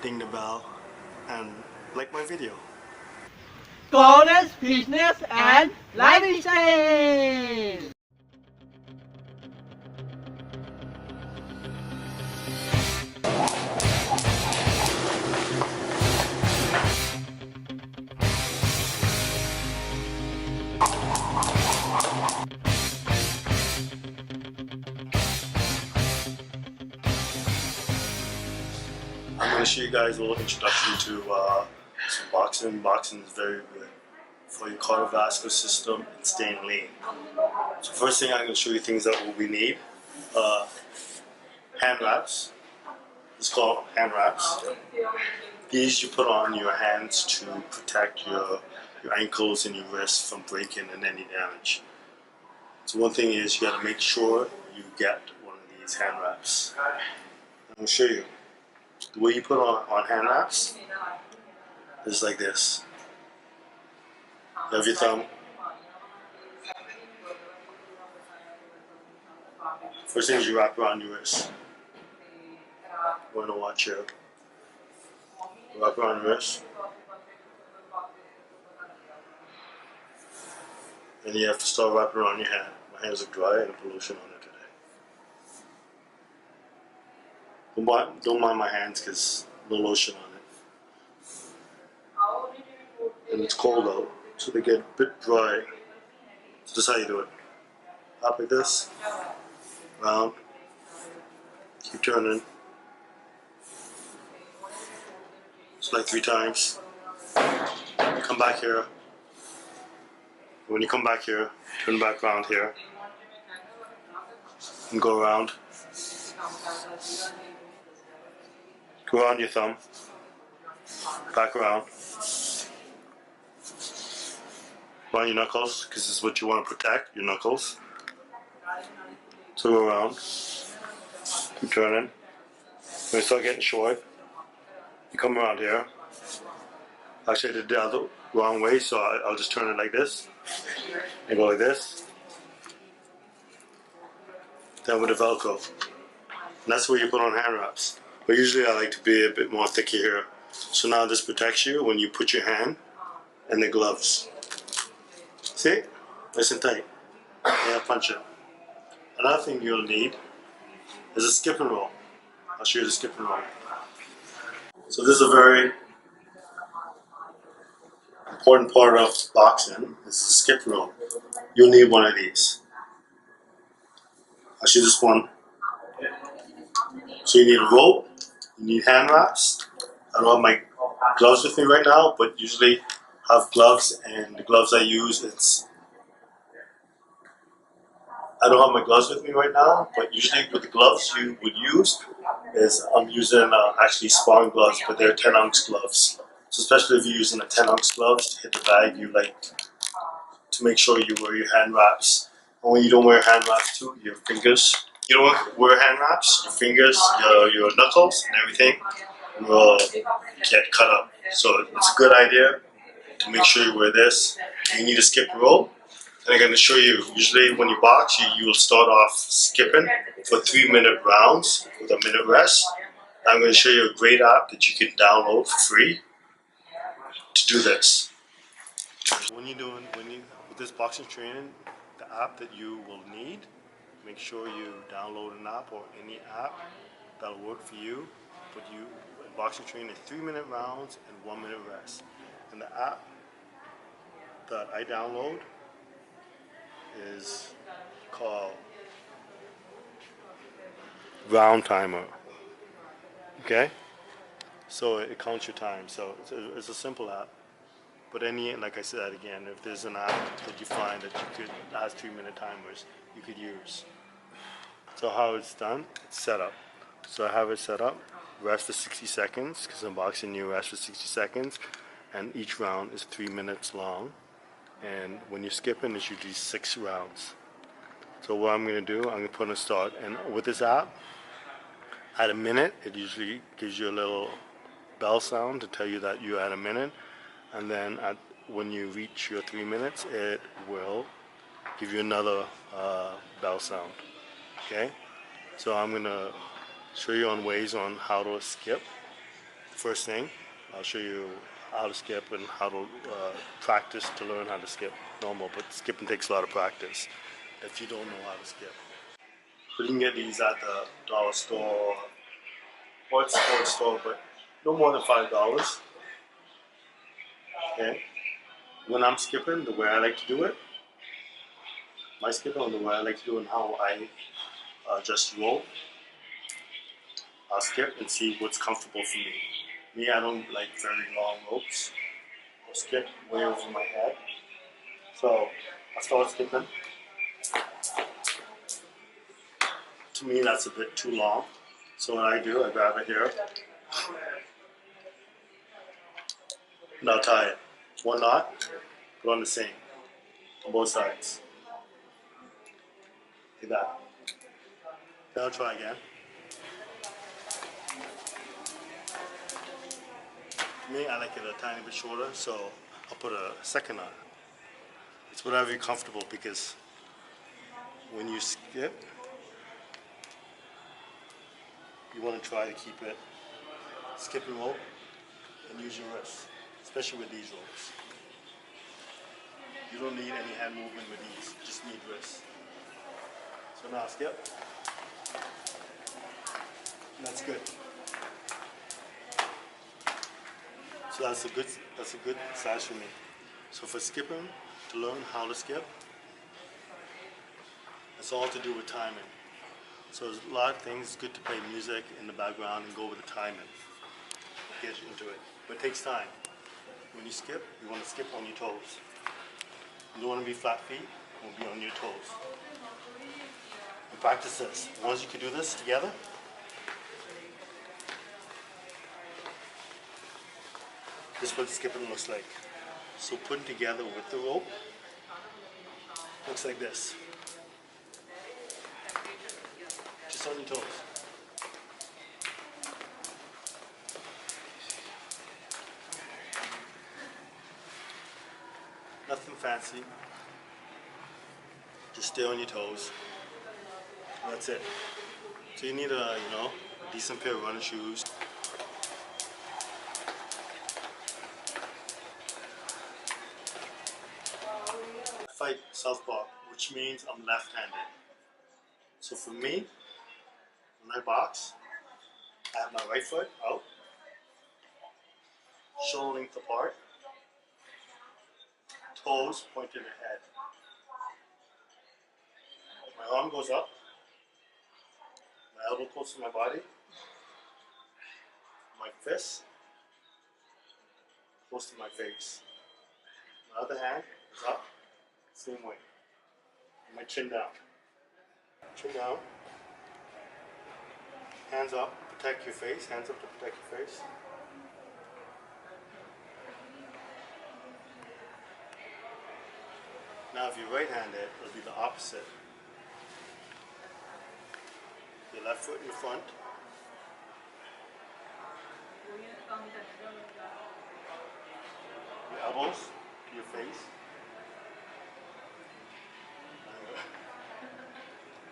ding the bell, and like my video. Bonus business and lifestyle. I'm going to show you guys a little introduction to some boxing. Boxing is very good for your cardiovascular system and staying lean. So first thing I'm going to show you things that we need. Hand wraps. It's called hand wraps. These you put on your hands to protect your ankles and your wrists from breaking and any damage. So one thing is you got to make sure you get one of these hand wraps. I'm going to show you. The way you put on hand wraps is like this. You have your thumb. First thing is you wrap around your wrist. You want to watch here. Wrap around your wrist. And you have to start wrapping around your hand. My hands are dry and pollution on it today. Don't mind my hands because no lotion on it. And it's cold out, so they get a bit dry. So this is how you do it. Up like this, round, keep turning. It's like 3 times. Come back here. When you come back here, turn back around here and go around. Go around your thumb, back around. Around your knuckles, because this is what you want to protect, your knuckles. So go around, keep turning. When you start getting short, you come around here. Actually, I did the other wrong way, so I'll just turn it like this and go like this. Then with the Velcro. And that's where you put on hand wraps. But usually I like to be a bit more thicker here. So now this protects you when you put your hand and the gloves. See? Nice and tight. Yeah, punch it. Another thing you'll need is a skipping rope. I'll show you the skipping rope. So this is a very important part of boxing. It's the skipping rope. You'll need one of these. I'll show you this one. So you need a rope, you need hand wraps. I don't have my gloves with me right now, but usually have gloves, and the gloves I use, I don't have my gloves with me right now, but usually with the gloves you would use is I'm using actually sparring gloves, but they're 10-ounce gloves. So especially if you're using a 10-ounce gloves to hit the bag, you like to make sure you wear your hand wraps. And when you don't wear hand wraps too, your fingers, you don't wear hand wraps, your fingers, your knuckles and everything will get cut up. So it's a good idea to make sure you wear this. You need a skip rope. And I'm going to show you, usually when you box, you will start off skipping for 3-minute rounds with a minute rest. I'm going to show you a great app that you can download for free to do this. With this boxing training, the app that you will need, make sure you download an app or any app that'll work for you. But in boxing training is 3-minute rounds and 1-minute rest. And the app that I download is called Round Timer. Okay? So it counts your time. So it's a simple app. But like I said again, if there's an app that you find that has 3-minute timers, you could use. So how it's done, it's set up. So I have it set up, rest for 60 seconds, because in boxing you rest for 60 seconds, and each round is 3 minutes long. And when you're skipping, it's usually 6 rounds. So what I'm going to do, I'm going to put a start. And with this app, at a minute, it usually gives you a little bell sound to tell you that you're at a minute. And then when you reach your 3 minutes, it will give you another bell sound. Okay? So I'm going to show you on ways on how to skip First thing, I'll show you how to skip and how to practice to learn how to skip normal, but skipping takes a lot of practice if you don't know how to skip. But you can get these at the dollar store or at sports store, but no more than $5. Okay. When I'm skipping, the way I like to do it, my skipping, and the way I like to do it, and how I just roll, I'll skip and see what's comfortable for me. Me, I don't like very long ropes. I'll skip way over my head. So I start skipping. To me, that's a bit too long. So what I do, I grab it here, and I'll tie it. One knot, put on the same, on both sides. Like that. Then I'll try again. For me, I like it a tiny bit shorter, so I'll put a second knot. It's whatever you're comfortable, because when you skip, you want to try to keep it skip and roll and use your wrists, especially with these ropes. You don't need any hand movement with these, you just need wrists. So now skip. And that's good. So that's a good size for me. So for skipping, to learn how to skip, it's all to do with timing. So there's a lot of things. It's good to play music in the background and go with the timing. Get into it. But it takes time. When you skip, you want to skip on your toes. You don't want to be flat feet, you want to be on your toes. And practice this. Once you can do this together, this is what skipping looks like. So putting together with the rope, looks like this. Just on your toes. Nothing fancy. Just stay on your toes. That's it. So you need a decent pair of running shoes. I fight southpaw, which means I'm left-handed. So for me, when I box, I have my right foot out, shoulder length apart, toes pointed ahead. My arm goes up, my elbow close to my body, my fist close to my face. My other hand is up, same way. My chin down. Chin down. Hands up, protect your face. Hands up to protect your face. Now if you're right-handed, it'll be the opposite. Your left foot in front. Your elbows to your face.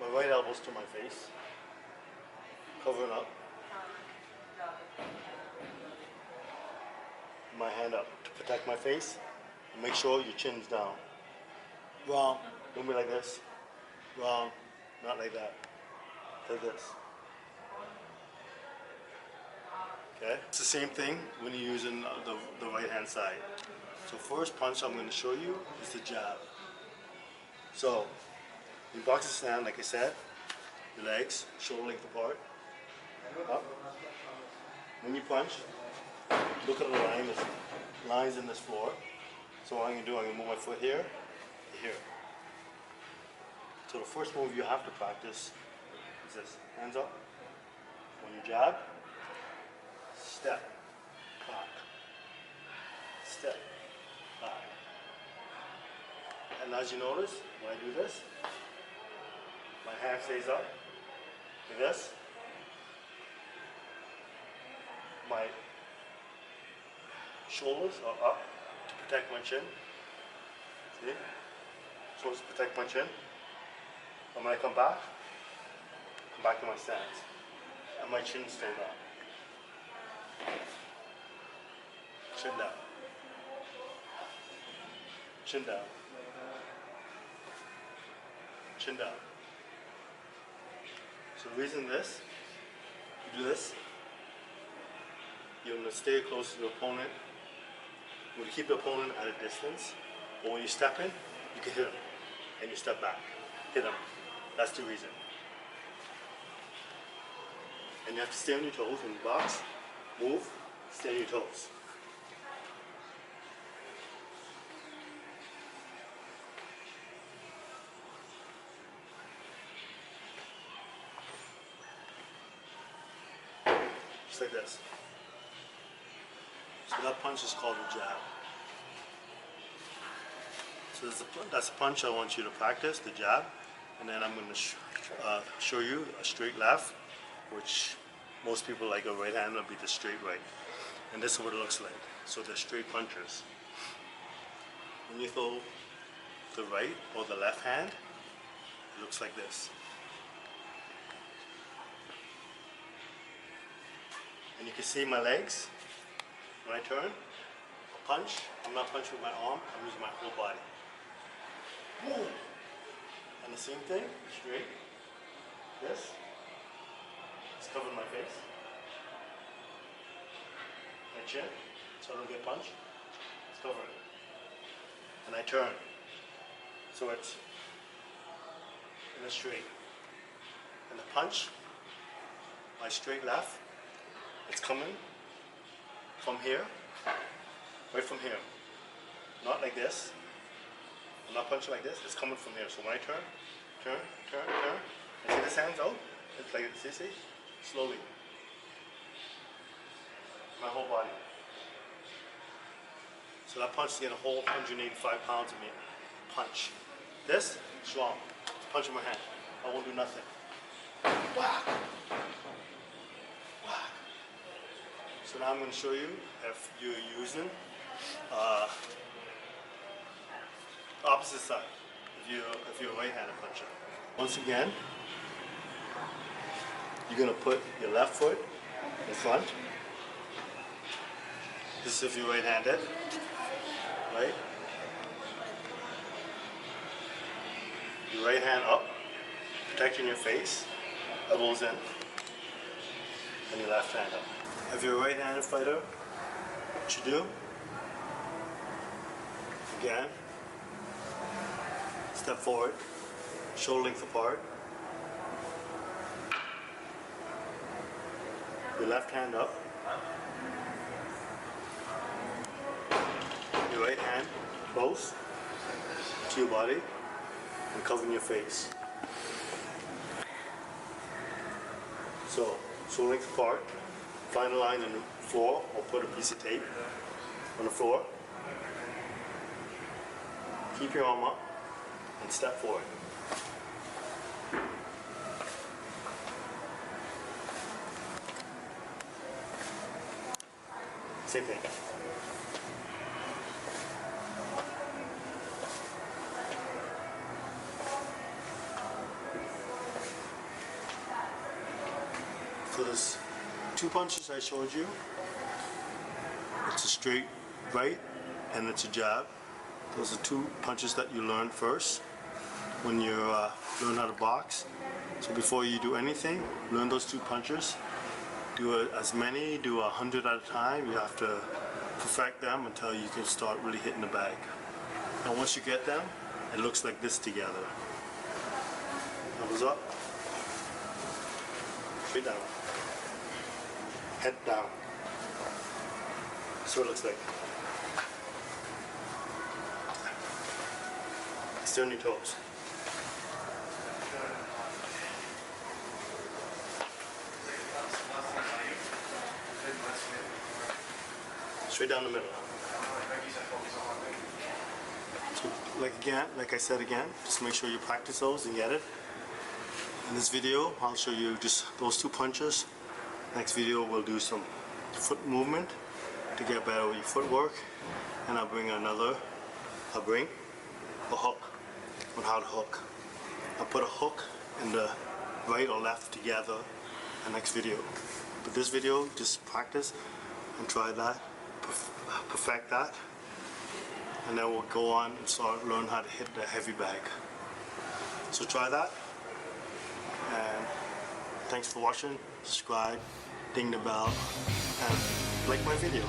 My right elbows to my face. Covering up. My hand up to protect my face. And make sure your chin's down. Wrong. Don't be like this. Wrong. Not like that. Like this. Okay? It's the same thing when you're using the right hand side. So first punch I'm going to show you is the jab. So, you box the stand, like I said, your legs, shoulder length apart, up. When you punch, look at the line, there's lines in this floor. So what I'm going to do, I'm going to move my foot here to here. So the first move you have to practice is this, hands up. When you jab, step, back, step, back. And as you notice, when I do this, my hand stays up, like this. My shoulders are up to protect my chin. See? Supposed to protect my chin. And when I come back to my stance. And my chin stays up. Chin down. Chin down. Chin down. So the reason this, you do this, you're going to stay close to the opponent. You're going to keep the opponent at a distance, but when you step in, you can hit him, and you step back, hit him. That's the reason. And you have to stay on your toes when you box, move, stay on your toes. Just like this. So that punch is called a jab. So that's a punch I want you to practice, the jab. And then I'm going to show you a straight left, which most people like a right hand will be the straight right. And this is what it looks like. So they're straight punchers. When you throw the right or the left hand, it looks like this. And you can see my legs. When I turn, punch, I'm not punching with my arm, I'm using my whole body. Boom. And the same thing, straight. This. It's covering my face. My chin, so I don't get punched. It's covering it. And I turn. So it's in a straight. And the punch, my straight left, it's coming from here, right from here. Not like this. I'm not punching like this, it's coming from here. So when I turn, and see this hand's out? It's like, see? Slowly. My whole body. So that punch is getting a whole 185 pounds of me. Punch. This, strong. Punch in my hand. I won't do nothing. Whack! Whack! So now I'm going to show you if you're using opposite side. If you're a right-handed puncher. Once again, you're going to put your left foot in front. This is if you're right-handed, right? Your right hand up, protecting your face, elbows in, and your left hand up. If you're a right-handed fighter, what you do, again, step forward, shoulder length apart. Your left hand up. Your right hand close to your body and covering your face. So, shoulder length apart. Find a line on the floor or put a piece of tape on the floor. Keep your arm up and step forward. Same thing. So there's two punches I showed you. It's a straight right and it's a jab. Those are two punches that you learn first when you learn how to box. So before you do anything, learn those two punches. Do as many, do 100 at a time. You have to perfect them until you can start really hitting the bag. And once you get them, it looks like this together. Elbows up, straight down, head down. So it looks like. Stay on your toes. Straight down the middle. So like I said again, just make sure you practice those and get it. In this video, I'll show you just those two punches. Next video, we'll do some foot movement to get better with your footwork. And I'll bring a hook on how to hook. I'll put a hook in the right or left together in the next video. But this video, just practice and try that perfect that, and then we'll go on and start learn how to hit the heavy bag. So try that, and thanks for watching. Subscribe, ding the bell, and like my video.